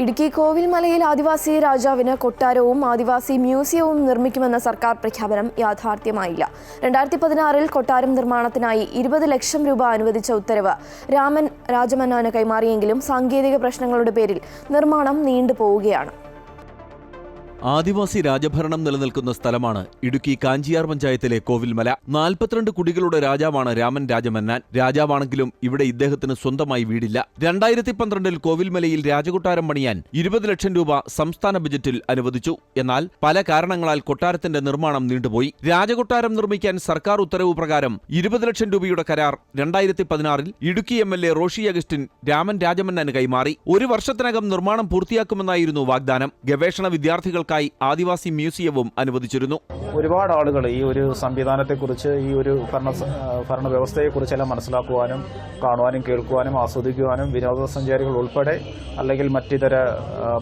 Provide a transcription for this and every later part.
ഇടുക്കി കോവിൽമലയിൽ ആദിവാസി രാജാവിന് കൊട്ടാരവും ആദിവാസി മ്യൂസിയവും നിർമ്മിക്കുമെന്ന സർക്കാർ പ്രഖ്യാപനം യാഥാർത്ഥ്യമായില്ല. 2016-ൽ കൊട്ടാരം നിർമ്മാണത്തിനായി 20 ലക്ഷം രൂപ അനുവദിച്ച ഉത്തരവ് രാമൻ രാജമന്നാന് കൈമാറിയെങ്കിലും സാങ്കേതിക പ്രശ്നങ്ങളുടെ പേരിൽ നിർമ്മാണം നീണ്ടുപോവുകയാണ്. ആദിവാസി രാജഭരണം നിലനിൽക്കുന്ന സ്ഥലമാണ് ഇടുക്കി കാഞ്ചിയാർ പഞ്ചായത്തിലെ കോവിൽമല. 42 കുടികളുടെ രാജാവാണ് രാമൻ രാജമന്നാൻ. രാജാവാണെങ്കിലും ഇവിടെ ഇദ്ദേഹത്തിന് സ്വന്തമായി വീടില്ല. 2012-ൽ കോവിൽമലയിൽ രാജകൊട്ടാരം പണിയാൻ 20 ലക്ഷം രൂപ സംസ്ഥാന ബജറ്റിൽ അനുവദിച്ചു. എന്നാൽ പല കാരണങ്ങളാൽ കൊട്ടാരത്തിന്റെ നിർമ്മാണം നീണ്ടുപോയി. രാജകൊട്ടാരം നിർമ്മിക്കാൻ സർക്കാർ ഉത്തരവ് പ്രകാരം 20 ലക്ഷം രൂപയുടെ കരാർ 2016-ൽ ഇടുക്കി MLA റോഷി അഗസ്റ്റിൻ രാമൻ രാജമന്നാന് കൈമാറി. 1 വർഷത്തിനകം നിർമ്മാണം പൂർത്തിയാക്കുമെന്നായിരുന്നു വാഗ്ദാനം. ഗവേഷണ വിദ്യാർത്ഥികൾ ആദിവാസി മ്യൂസിയവും അനുവദിച്ചിരുന്നു. ഒരുപാട് ആളുകൾ ഈ ഒരു സംവിധാനത്തെക്കുറിച്ച്, ഈ ഒരു ഭരണ വ്യവസ്ഥയെക്കുറിച്ചെല്ലാം മനസ്സിലാക്കുവാനും കാണുവാനും കേൾക്കുവാനും ആസ്വദിക്കുവാനും വിനോദസഞ്ചാരികൾ ഉൾപ്പെടെ അല്ലെങ്കിൽ മറ്റിതര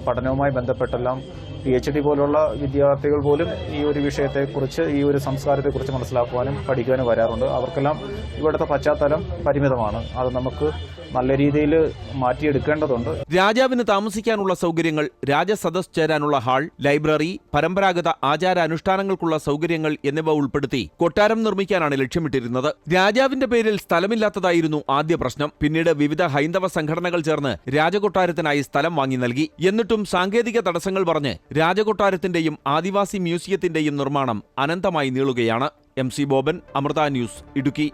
പഠനവുമായി ബന്ധപ്പെട്ടെല്ലാം PhD പോലുള്ള വിദ്യാർത്ഥികൾ പോലും ഈ ഒരു വിഷയത്തെക്കുറിച്ച്, ഈ ഒരു സംസ്കാരത്തെക്കുറിച്ച് മനസ്സിലാക്കുവാനും പഠിക്കുവാനും വരാറുണ്ട്. അവർക്കെല്ലാം ഇവിടുത്തെ പശ്ചാത്തലം പരിമിതമാണ്. അത് നമുക്ക് നല്ല രീതിയിൽ മാറ്റിയെടുക്കേണ്ടതുണ്ട്. രാജാവിന് താമസിക്കാനുള്ള സൗകര്യങ്ങൾ, രാജസദസ് ചേരാനുള്ള ഹാൾ, ലൈബ്രറി, പരമ്പരാഗത ആചാരാനുഷ്ഠാനങ്ങൾക്കുള്ള സൗകര്യങ്ങൾ എന്നിവ ഉൾപ്പെടുത്തി കൊട്ടാരം നിർമ്മിക്കാനാണ് ലക്ഷ്യമിട്ടിരുന്നത്. രാജാവിന്റെ പേരിൽ സ്ഥലമില്ലാത്തതായിരുന്നു ആദ്യ പ്രശ്നം. പിന്നീട് വിവിധ ഹൈന്ദവ സംഘടനകൾ ചേർന്ന് രാജകൊട്ടാരത്തിനായി സ്ഥലം വാങ്ങി നൽകി. എന്നിട്ടും സാങ്കേതിക തടസ്സങ്ങൾ പറഞ്ഞ് രാജകൊട്ടാരത്തിന്റെയും ആദിവാസി മ്യൂസിയത്തിന്റെയും നിർമ്മാണം അനന്തമായി നീളുകയാണ്. MC Boban, Amrita news, Idukki.